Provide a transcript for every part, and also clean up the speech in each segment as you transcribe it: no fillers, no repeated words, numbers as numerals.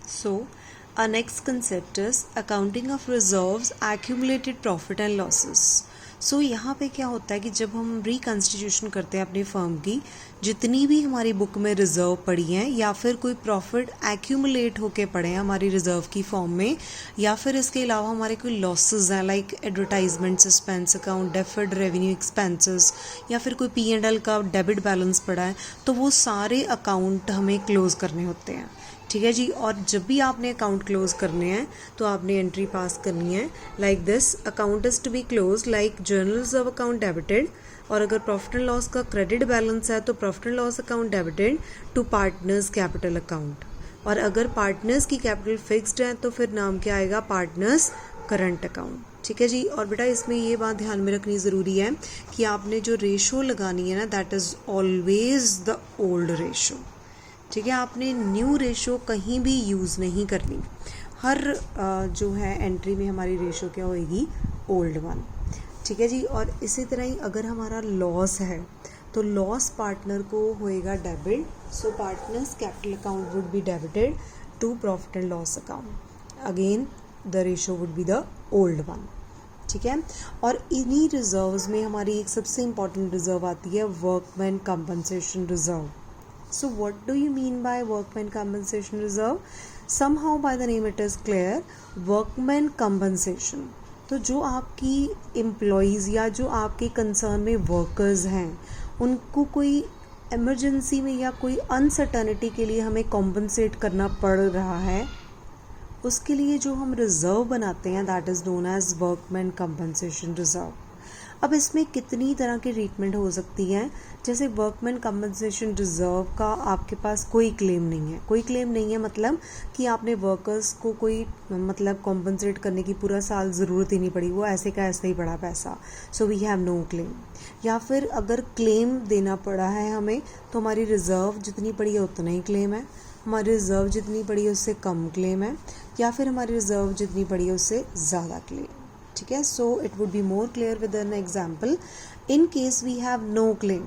So, our next concept is accounting of reserves, accumulated profit and losses. So यहाँ पे क्या होता है कि जब हम रिकन्स्टिट्यूशन करते हैं अपनी फर्म की, जितनी भी हमारी बुक में रिजर्व पड़ी हैं या फिर कोई प्रॉफिट एक्यूमुलेट होके पड़े हैं हमारी रिजर्व की फॉर्म में, या फिर इसके अलावा हमारे कोई लॉसेस हैं like advertisement expense account, deferred revenue expenses, या फिर कोई P&L का डेबिट बैलेंस पड़ा है, तो वो सारे अकाउंट हमें क्लोज करने होते हैं। ठीक है जी। और जब भी आपने अकाउंट क्लोज करने हैं तो आपने एंट्री पास करनी है like this, account is to be close like journals of account debited, और अगर प्रॉफिट एंड लॉस का क्रेडिट बैलेंस है तो profit and loss account debited to partners capital account, और अगर पार्टनर्स की कैपिटल फिक्स्ड है तो फिर नाम क्या आएगा, पार्टनर्स करंट अकाउंट। ठीक है जी। और बेटा इसमें ये बात ध्यान में रखनी ज़रूरी है कि आपने जो रेशो लगानी है ना, that is always the old ratio. ठीक है, आपने न्यू रेशो कहीं भी यूज़ नहीं करनी। हर जो है एंट्री में हमारी रेशो क्या होएगी, ओल्ड वन। ठीक है जी। और इसी तरह ही अगर हमारा लॉस है तो लॉस पार्टनर को होएगा debit, so partners capital account would be debited to profit and loss account, again the ratio would be the old one. ठीक है। और इन्हीं रिजर्व्स में हमारी एक सबसे इम्पॉर्टेंट रिजर्व आती है workman compensation reserve. So what do you mean by workman compensation reserve? Somehow by the name it is clear, workman compensation। तो जो आपकी एम्प्लॉयज़ या जो आपके कंसर्न में वर्कर्स हैं, उनको कोई इमरजेंसी में या कोई अनसर्टनिटी के लिए हमें कॉम्पनसेट करना पड़ रहा है, उसके लिए जो हम रिज़र्व बनाते हैं that is known as workman compensation reserve. अब इसमें कितनी तरह की ट्रीटमेंट हो सकती हैं, जैसे वर्कमैन कंपनसेशन रिजर्व का आपके पास कोई क्लेम नहीं है। कोई क्लेम नहीं है मतलब कि आपने वर्कर्स को कोई मतलब कॉम्पनसेट करने की पूरा साल ज़रूरत ही नहीं पड़ी, वो ऐसे का ऐसे ही पड़ा पैसा, so we have no claim. या फिर अगर क्लेम देना पड़ा है हमें तो हमारी रिज़र्व जितनी पड़ी है उतना ही क्लेम है, हमारी रिज़र्व जितनी पड़ी है उससे कम क्लेम है, या फिर हमारी रिज़र्व जितनी पड़ी है उससे ज़्यादा क्लेम। ठीक है। So it would be more clear with an example. In case we have no claim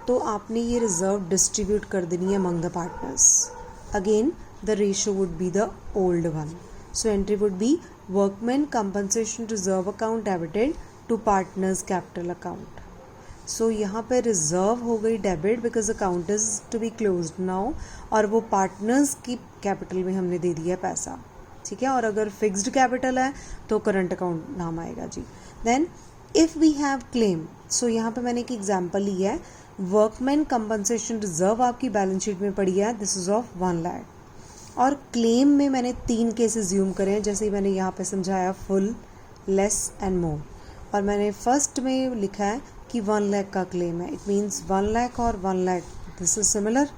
तो आपने ये रिजर्व डिस्ट्रीब्यूट कर देनी है among the partners, again the ratio would be the old one. So entry would be workman compensation reserve account debited to partners capital account. So यहाँ पे reserve हो गई debit because account is to be closed now, और वो partners की capital में हमने दे दिया पैसा। ठीक है। और अगर फिक्स्ड कैपिटल है तो करंट अकाउंट नाम आएगा जी। Then if we have claim, so यहाँ पे मैंने एक एग्जांपल ली है, वर्कमैन कंपनसेशन रिजर्व आपकी बैलेंस शीट में पड़ी है, दिस इज ऑफ 1 लाख, और क्लेम में मैंने 3 केसेस ज़्यूम करे हैं, जैसे मैंने यहाँ पे समझाया फुल, लेस एंड मोर। और मैंने फर्स्ट में लिखा है कि 1 लाख का क्लेम है, इट मीन्स 1 लाख और 1 lakh, this is similar.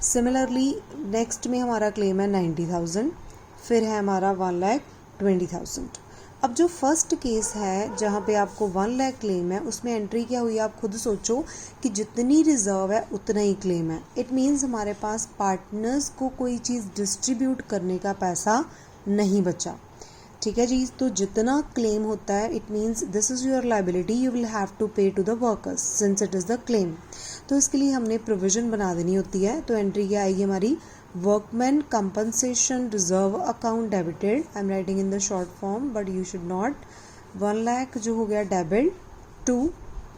Similarly next में हमारा क्लेम है 90,000, फिर है हमारा 1,20,000। अब जो फर्स्ट केस है जहाँ पे आपको 1 लाख क्लेम है, उसमें एंट्री क्या हुई आप खुद सोचो कि जितनी रिजर्व है उतना ही क्लेम है। इट मीन्स हमारे पास पार्टनर्स को कोई चीज़ डिस्ट्रीब्यूट करने का पैसा नहीं बचा। ठीक है जी। तो जितना क्लेम होता है it means this is your liability, you will have to pay to the workers since it is the claim. तो इसके लिए हमने प्रोविज़न बना देनी होती है। तो एंट्री क्या आएगी हमारी, workman compensation reserve account debited, I am writing in the short form but you should not, 1 lakh जो हो गया debit to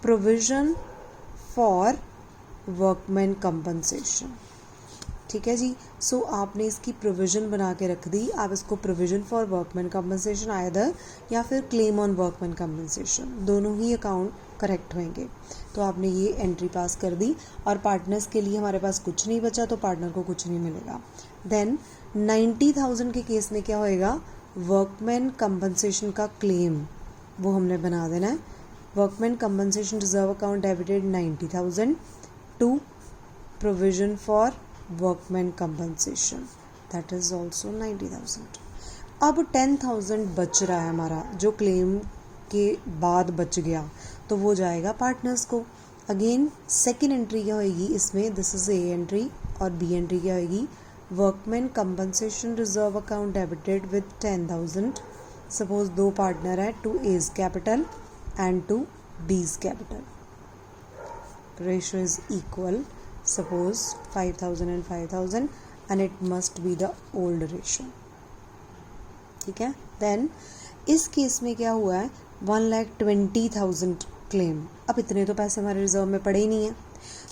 provision for workman compensation. ठीक है जी। सो आपने इसकी प्रोविज़न बना के रख दी, आप इसको provision for workman compensation either या फिर क्लेम ऑन वर्कमैन कंपनसेशन, दोनों ही अकाउंट करेक्ट होंगे। तो आपने ये एंट्री पास कर दी, और पार्टनर्स के लिए हमारे पास कुछ नहीं बचा तो पार्टनर को कुछ नहीं मिलेगा। देन 90,000 के केस में क्या होएगा, वर्कमैन कंपनसेशन का क्लेम वो हमने बना देना है, workman compensation reserve account debited 90,000 to provision for workman compensation, that is also 90,000। अब 10,000 बच रहा है हमारा, जो क्लेम के बाद बच गया, तो वो जाएगा पार्टनर्स को। अगेन सेकेंड एंट्री क्या होएगी इसमें, दिस इज़ ए एंट्री, और बी एंट्री क्या होएगी, workman compensation reserve account debited with 10,000। Suppose 2 partner है, to A's capital and to B's capital, ratio is equal, suppose 5,000 and 5,000, and it must be the old ratio. ठीक है, then इस case में क्या हुआ है, 1,20,000 क्लेम। अब इतने तो पैसे हमारे रिजर्व में पड़े ही नहीं हैं,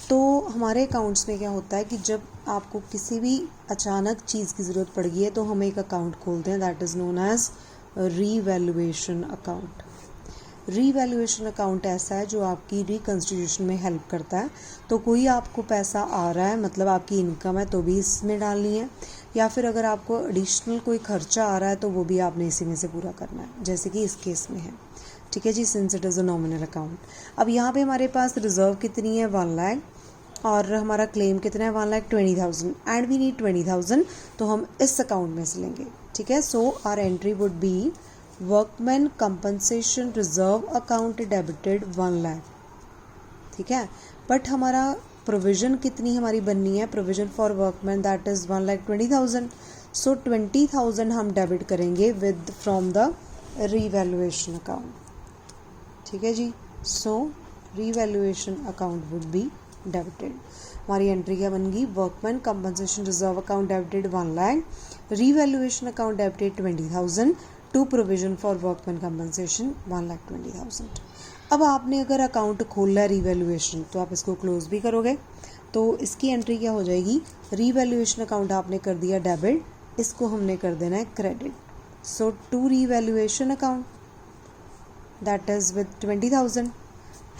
तो हमारे अकाउंट्स में क्या होता है कि जब आपको किसी भी अचानक चीज़ की ज़रूरत पड़ गई है तो हम एक अकाउंट खोलते हैं, that is known as revaluation account. Revaluation account ऐसा है जो आपकी रिकन्स्टिट्यूशन में हेल्प करता है। तो कोई आपको पैसा आ रहा है, मतलब आपकी इनकम है, तो भी इसमें डालनी है, या फिर अगर आपको एडिशनल कोई खर्चा आ रहा है तो वो भी आपने इसी में से पूरा करना है, जैसे कि इस केस में है। ठीक है जी, since it is a nominal account. अब यहाँ पे हमारे पास रिजर्व कितनी है, 1 लाख, और हमारा क्लेम कितना है, 1,20,000 एंड वी नीड 20,000, तो हम इस अकाउंट में से लेंगे। ठीक है, so our entry would be workman compensation reserve account debited 1 lakh. ठीक है, बट हमारा प्रोविज़न कितनी हमारी बननी है, provision for workman that is 1,20,000। सो 20,000 हम डेबिट करेंगे with from the revaluation account. ठीक है जी, so revaluation account would be debited. हमारी एंट्री क्या बन गई, workman compensation reserve account debited 1 lakh, revaluation account debited 20,000 to provision for workman compensation 1,20,000। अब आपने अगर अकाउंट खोला है रीवैल्यूएशन, तो आप इसको क्लोज भी करोगे, तो इसकी एंट्री क्या हो जाएगी, रीवैल्यूएशन अकाउंट आपने कर दिया डेबिट, इसको हमने कर देना है credit. So to revaluation account that is with 20,000,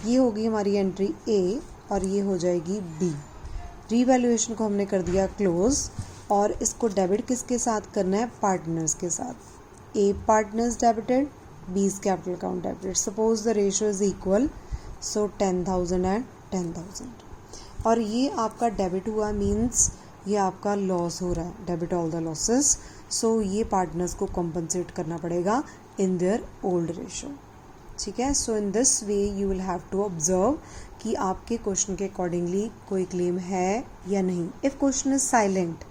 ये होगी हमारी एंट्री ए और ये हो जाएगी बी। रीवैल्यूएशन को हमने कर दिया क्लोज, और इसको डेबिट किसके साथ करना है, पार्टनर्स के साथ। A partners debited, B's capital account debited. Suppose the ratio is equal, so 10,000 and 10,000। और ये आपका डेबिट हुआ मीन्स ये आपका लॉस हो रहा है, डेबिट ऑल द लॉसेस। सो ये पार्टनर्स को कॉम्पनसेट करना पड़ेगा इन देयर ओल्ड रेशियो। ठीक है, so in this way you will have to observe कि आपके क्वेश्चन के अकॉर्डिंगली कोई क्लेम है या नहीं। इफ़ क्वेश्चन इज साइलेंट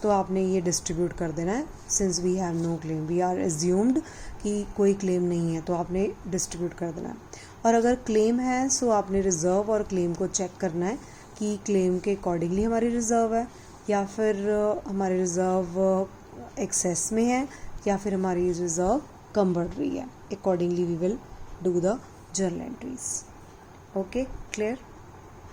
तो आपने ये डिस्ट्रीब्यूट कर देना है, since we have no claim, we are assumed कि कोई क्लेम नहीं है, तो आपने डिस्ट्रीब्यूट कर देना है। और अगर क्लेम है सो आपने रिज़र्व और क्लेम को चेक करना है कि क्लेम के अकॉर्डिंगली हमारी रिज़र्व है, या फिर हमारी रिज़र्व एक्सेस में है, या फिर हमारी रिज़र्व कम बढ़ रही है। Accordingly we will do the journal entries. Okay, clear.